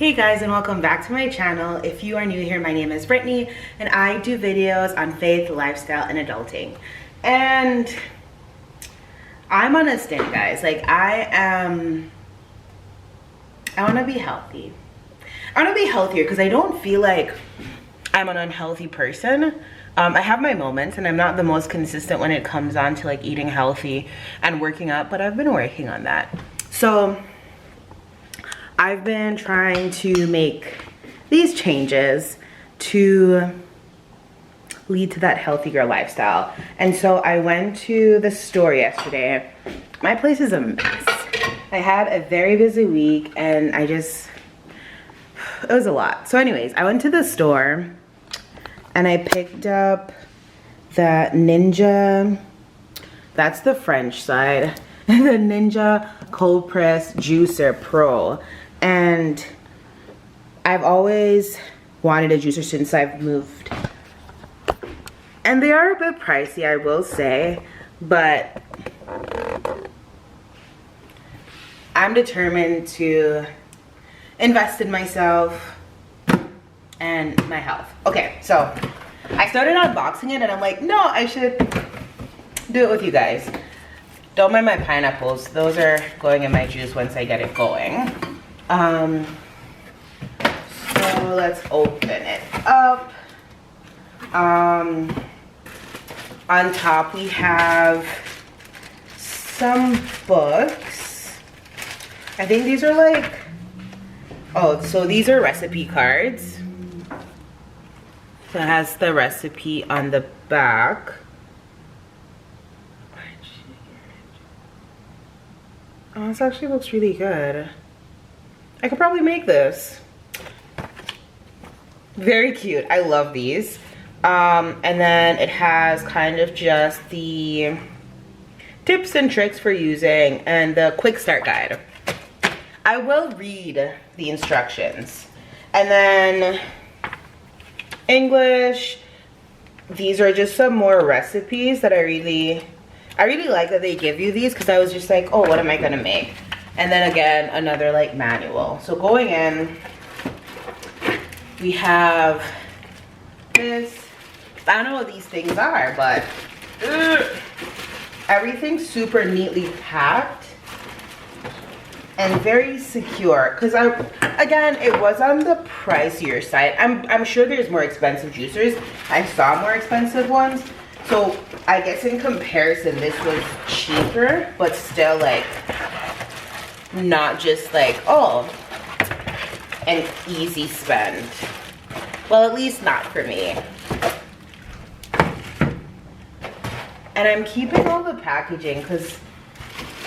Hey guys, and welcome back to my channel. If you are new here, my name is Brittany and I do videos on faith, lifestyle, and adulting. And I'm on a stint, guys. Like I want to be healthy. I want to be healthier because I don't feel like I'm an unhealthy person. I have my moments and I'm not the most consistent when it comes on to like eating healthy and working out, but I've been working on that. So I've been trying to make these changes to lead to that healthier lifestyle. And so I went to the store yesterday. My place is a mess. I had a very busy week and it was a lot. So anyways, I went to the store and I picked up the Ninja, that's the French side, the Ninja Cold Press Juicer Pro. And I've always wanted a juicer since I've moved. And they are a bit pricey, I will say, but I'm determined to invest in myself and my health. Okay, so I started unboxing it and I'm like, no, I should do it with you guys. Don't mind my pineapples. Those are going in my juice once I get it going. So let's open it up. On top we have some books. I think these are like, oh, so these are recipe cards. So it has the recipe on the back. Oh, this actually looks really good. I could probably make this. Very cute. I love these. And then it has kind of just the tips and tricks for using and the quick start guide. I will read the instructions. And then English. These are just some more recipes that I really like that they give you these, because I was just like, oh, what am I gonna make? And then again, another like manual. So going in, we have this. I don't know what these things are, but everything's super neatly packed and very secure. Because again, it was on the pricier side. I'm sure there's more expensive juicers. I saw more expensive ones. So I guess in comparison, this was cheaper, but still like not just like, oh, an easy spend. Well, at least not for me. And I'm keeping all the packaging because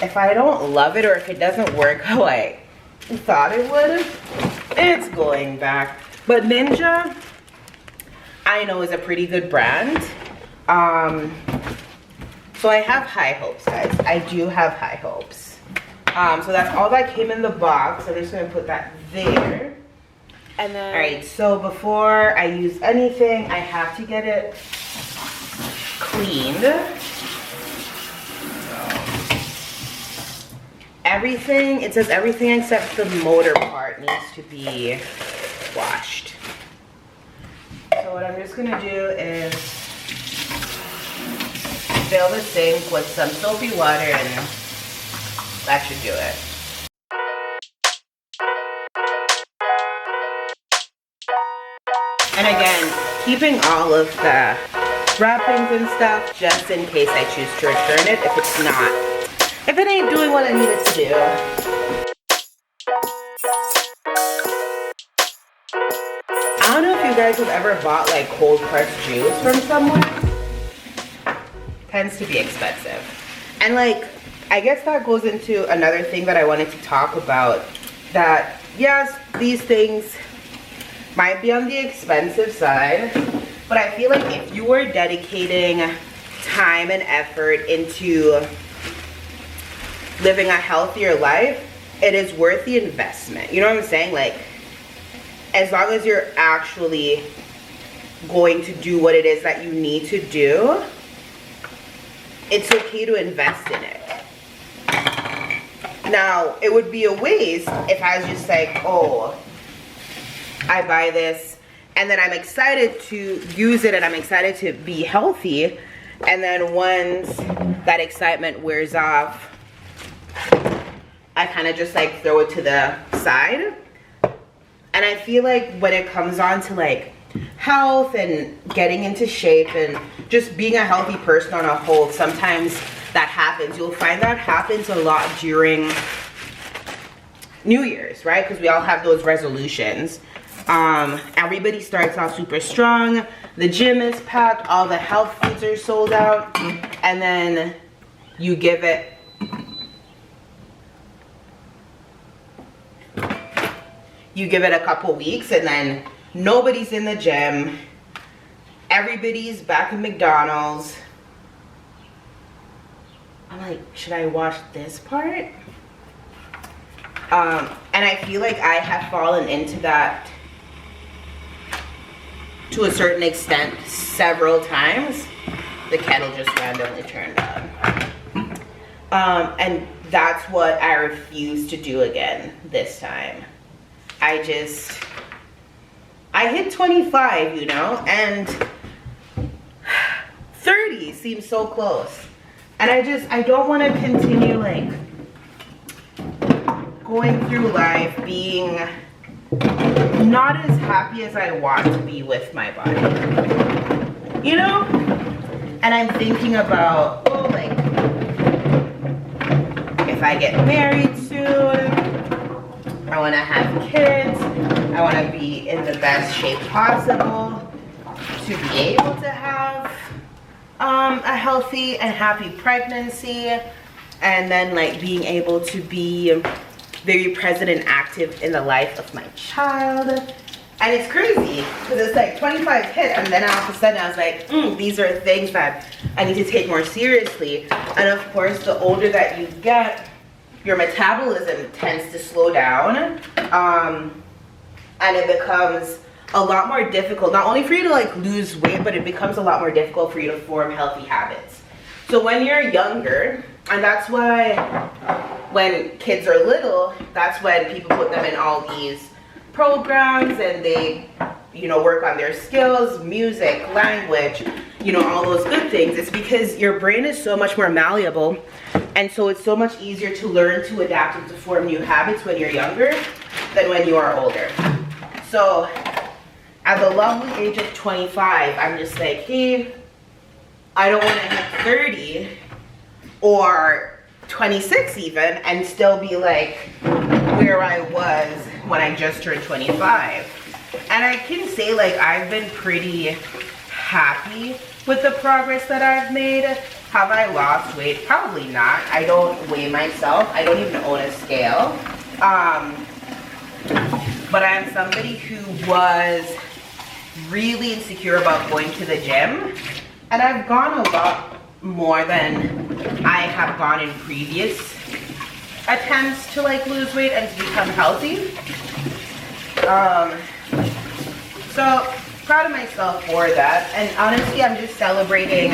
if I don't love it or if it doesn't work how I thought it would, it's going back. But Ninja, I know, is a pretty good brand. So I have high hopes, guys. I do have high hopes. So that's all that came in the box. I'm just gonna put that there. And then, all right, so before I use anything, I have to get it cleaned. Everything, it says everything except the motor part needs to be washed. So what I'm just gonna do is fill the sink with some soapy water and that should do it. And again, keeping all of the wrappings and stuff just in case I choose to return it if it ain't doing what I need it to do. I don't know if you guys have ever bought like cold pressed juice from somewhere. Tends to be expensive. And like, I guess that goes into another thing that I wanted to talk about, that yes, these things might be on the expensive side, but I feel like if you are dedicating time and effort into living a healthier life, it is worth the investment. You know what I'm saying? Like, as long as you're actually going to do what it is that you need to do, it's okay to invest in it. Now, it would be a waste if I was just like, oh, I buy this and then I'm excited to use it and I'm excited to be healthy. And then once that excitement wears off, I kind of just like throw it to the side. And I feel like when it comes on to like health and getting into shape and just being a healthy person on a whole, sometimes that happens. You'll find that happens a lot during New Year's, right? Because we all have those resolutions. Everybody starts off super strong. The gym is packed. All the health foods are sold out. And then you give it a couple weeks and then nobody's in the gym. Everybody's back in McDonald's. I'm like, should I watch this part? And I feel like I have fallen into that to a certain extent several times. The kettle just randomly turned on. And that's what I refuse to do again this time. I hit 25, you know, and 30 seems so close. And I don't want to continue like going through life being not as happy as I want to be with my body, you know? And I'm thinking about, oh, like, if I get married soon, I want to have kids, I want to be in the best shape possible to be able to have a healthy and happy pregnancy, and then like being able to be very present and active in the life of my child. And it's crazy because it's like 25 hit and then all of a sudden I was like, these are things that I need to take more seriously. And of course, the older that you get, your metabolism tends to slow down, and it becomes a lot more difficult, not only for you to like lose weight, but it becomes a lot more difficult for you to form healthy habits. So when you're younger, and that's why when kids are little, that's when people put them in all these programs and they, you know, work on their skills, music, language, you know, all those good things. It's because your brain is so much more malleable, and so it's so much easier to learn to adapt and to form new habits when you're younger than when you are older. So at the lovely age of 25, I'm just like, hey, I don't want to hit 30 or 26 even and still be like where I was when I just turned 25. And I can say like I've been pretty happy with the progress that I've made. Have I lost weight? Probably not. I don't weigh myself. I don't even own a scale. But I am somebody who was really insecure about going to the gym, and I've gone a lot more than I have gone in previous attempts to like lose weight and to become healthy. So proud of myself for that, and honestly I'm just celebrating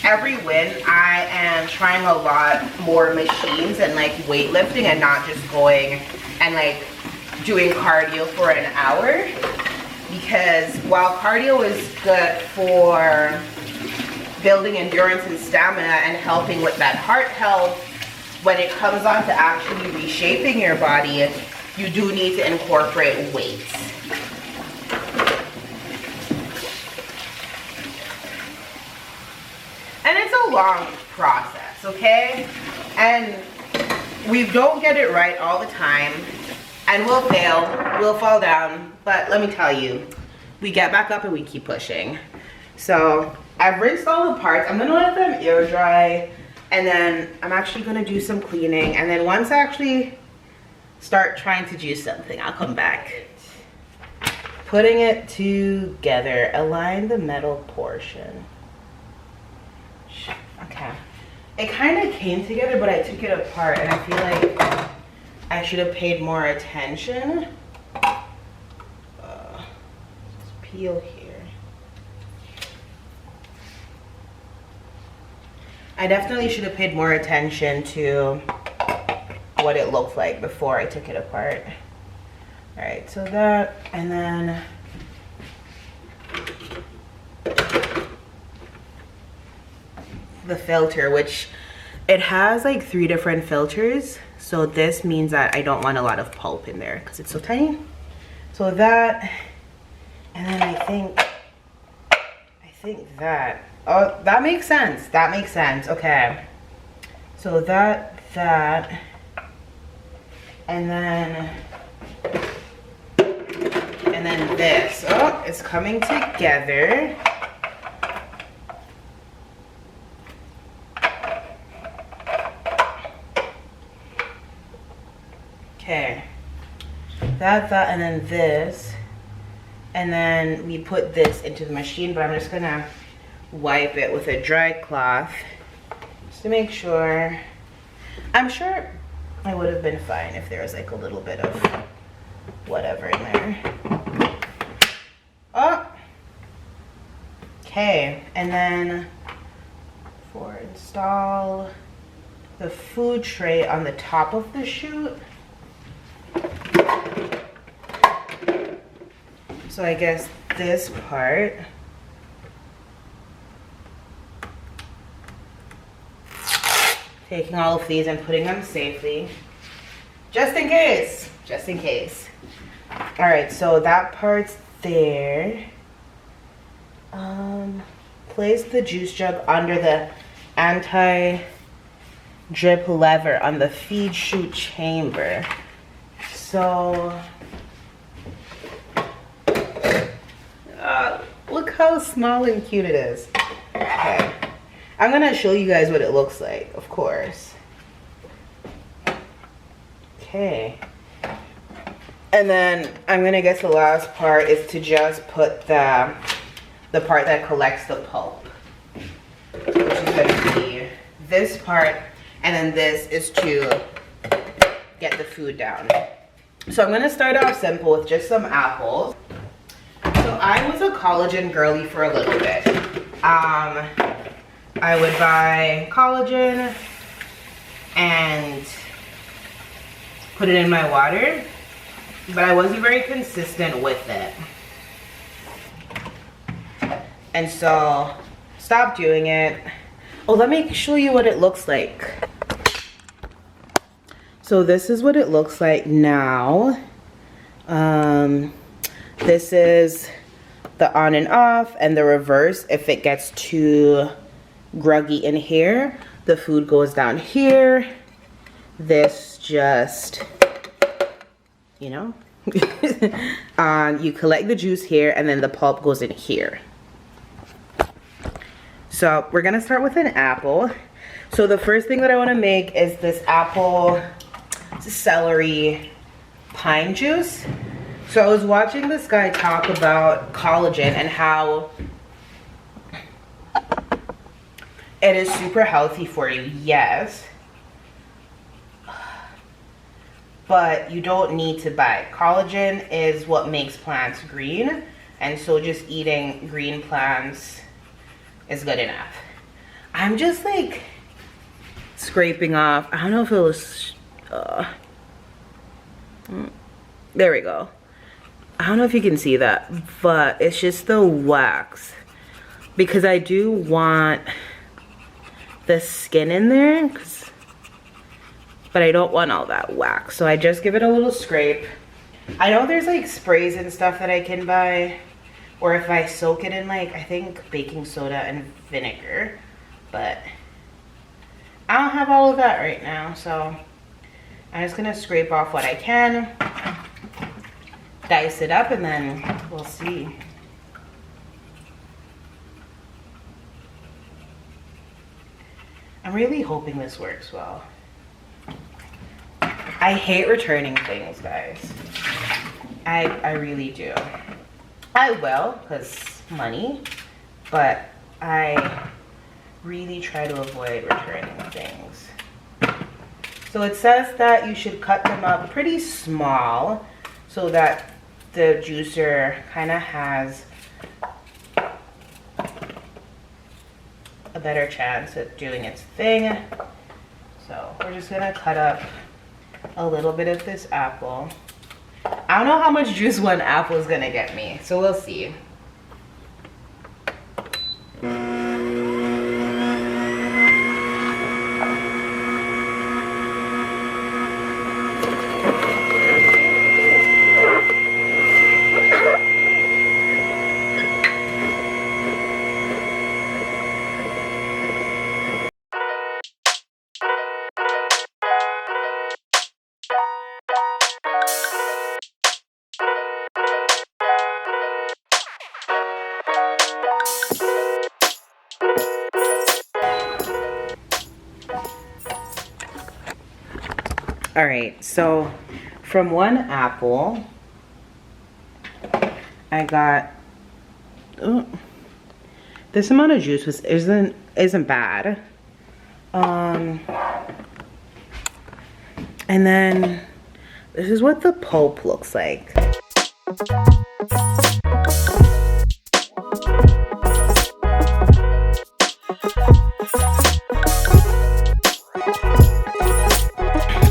every win. I am trying a lot more machines and like weightlifting and not just going and like doing cardio for an hour, because while cardio is good for building endurance and stamina and helping with that heart health, when it comes on to actually reshaping your body, you do need to incorporate weights. And it's a long process, okay? And we don't get it right all the time, and we'll fail, we'll fall down, but let me tell you, we get back up and we keep pushing. So I've rinsed all the parts. I'm gonna let them air dry, and then I'm actually gonna do some cleaning, and then once I actually start trying to do something, I'll come back. Putting it together, align the metal portion. Okay, it kind of came together, but I took it apart, and I feel like I should have paid more attention. Let's peel here. I definitely should have paid more attention to what it looked like before I took it apart. All right, so that, and then the filter, which it has like 3 different filters. So this means that I don't want a lot of pulp in there because it's so tiny. So that, and then I think that, oh, that makes sense. That makes sense. Okay. So that, and then this. Oh, it's coming together. Okay. That, and then this. And then we put this into the machine, but I'm just gonna wipe it with a dry cloth just to make sure. I'm sure I would have been fine if there was like a little bit of whatever in there. Oh, okay. And then install the food tray on the top of the chute. So I guess this part. Taking all of these and putting them safely. Just in case. Just in case. Alright, so that part's there. Place the juice jug under the anti-drip lever on the feed chute chamber. So look how small and cute it is. Okay. I'm gonna show you guys what it looks like, of course. Okay. And then I'm gonna guess the last part is to just put the part that collects the pulp, which is gonna be this part, and then this is to get the food down. So I'm gonna start off simple with just some apples. So I was a collagen girly for a little bit. I would buy collagen and put it in my water, but I wasn't very consistent with it. And so stopped doing it. Oh, let me show you what it looks like. So this is what it looks like now. This is the on and off, and the reverse. If it gets too groggy in here, the food goes down here. This just, you know, you collect the juice here, and then the pulp goes in here. So we're gonna start with an apple. So the first thing that I want to make is this apple celery pine juice. So I was watching this guy talk about collagen and how it is super healthy for you, yes, but you don't need to buy it. Collagen is what makes plants green, and so just eating green plants is good enough. I'm just like scraping off. I don't know if it was there we go. I don't know if you can see that, but it's just the wax, because I do want the skin in there, but I don't want all that wax. So I just give it a little scrape. I know there's like sprays and stuff that I can buy, or if I soak it in like, I think baking soda and vinegar, but I don't have all of that right now. So I'm just gonna scrape off what I can, dice it up, and then we'll see. I'm really hoping this works well. I hate returning things, guys. I really do. I will, because money, but I really try to avoid returning things. So it says that you should cut them up pretty small so that the juicer kind of has a better chance at doing its thing. So we're just gonna cut up a little bit of this apple. I don't know how much juice one apple is gonna get me, so we'll see. All right, so from one apple, I got this amount of juice isn't bad. And then this is what the pulp looks like.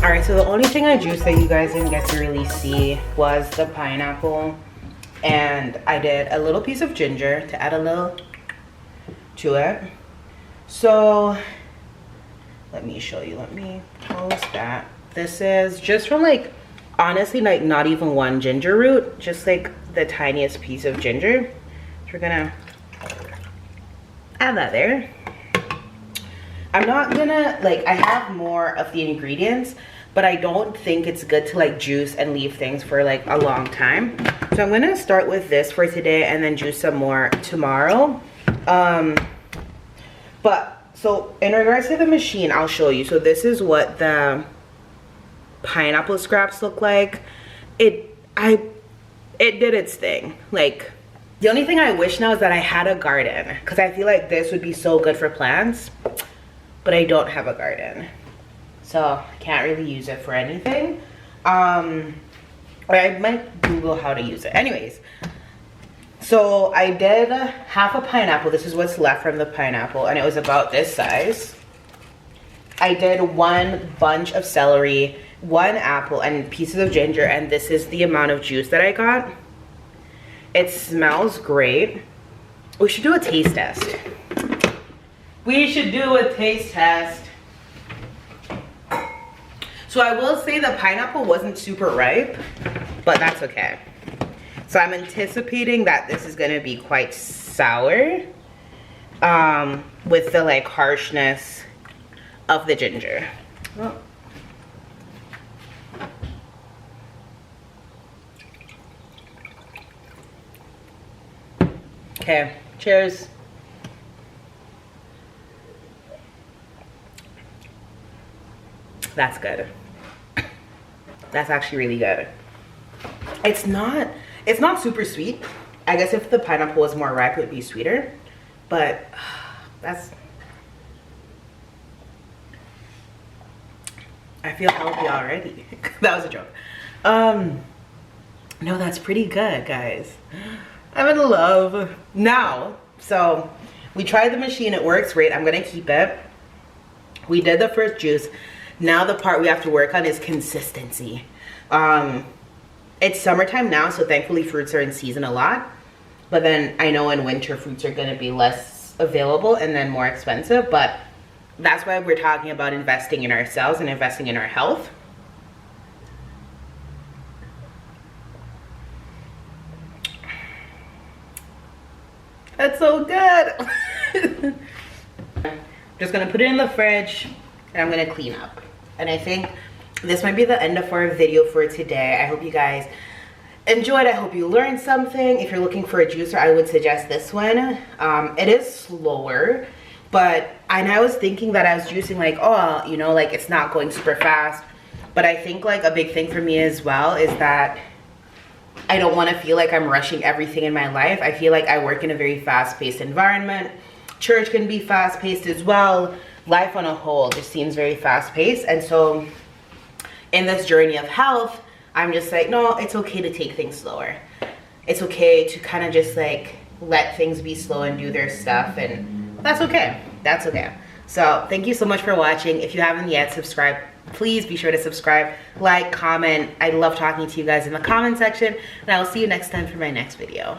Alright, so the only thing I juiced that you guys didn't get to really see was the pineapple. And I did a little piece of ginger to add a little to it. So let me show you. Let me close that. This is just from like, honestly, like not even one ginger root, just like the tiniest piece of ginger. So we're gonna add that there. I'm not gonna, like, I have more of the ingredients, but I don't think it's good to like juice and leave things for like a long time. So I'm gonna start with this for today and then juice some more tomorrow. But so in regards to the machine, I'll show you. So this is what the pineapple scraps look like. It did its thing. Like, the only thing I wish now is that I had a garden, because I feel like this would be so good for plants, but I don't have a garden, so I can't really use it for anything. Or I might Google how to use it. Anyways, so I did half a pineapple. This is what's left from the pineapple, and it was about this size. I did one bunch of celery, one apple, and pieces of ginger, and this is the amount of juice that I got. It smells great. We should do a taste test. We should do a taste test. So I will say the pineapple wasn't super ripe, but that's okay. So I'm anticipating that this is gonna be quite sour with the like harshness of the ginger. Oh. Okay, cheers. That's good. That's actually really good. It's not super sweet. I guess if the pineapple was more ripe, it would be sweeter. But I feel healthy already. That was a joke. No, that's pretty good, guys. I'm in love now. So we tried the machine, it works great. I'm gonna keep it. We did the first juice. Now the part we have to work on is consistency. It's summertime now, so thankfully fruits are in season a lot. But then I know in winter fruits are gonna be less available and then more expensive. But that's why we're talking about investing in ourselves and investing in our health. That's so good. Just gonna put it in the fridge and I'm gonna clean up. And I think this might be the end of our video for today. I hope you guys enjoyed. I hope you learned something. If you're looking for a juicer, I would suggest this one. It is slower, but I was thinking that I was juicing like, oh, you know, like it's not going super fast. But I think like a big thing for me as well is that I don't want to feel like I'm rushing everything in my life. I feel like I work in a very fast-paced environment. Church can be fast-paced as well. Life on a whole just seems very fast-paced. And so in this journey of health, I'm just like, no, it's okay to take things slower. It's okay to kind of just like let things be slow and do their stuff, and that's okay. That's okay. So thank you so much for watching. If you haven't yet, subscribe please be sure to subscribe, like, comment. I love talking to you guys in the comment section, and I will see you next time for my next video.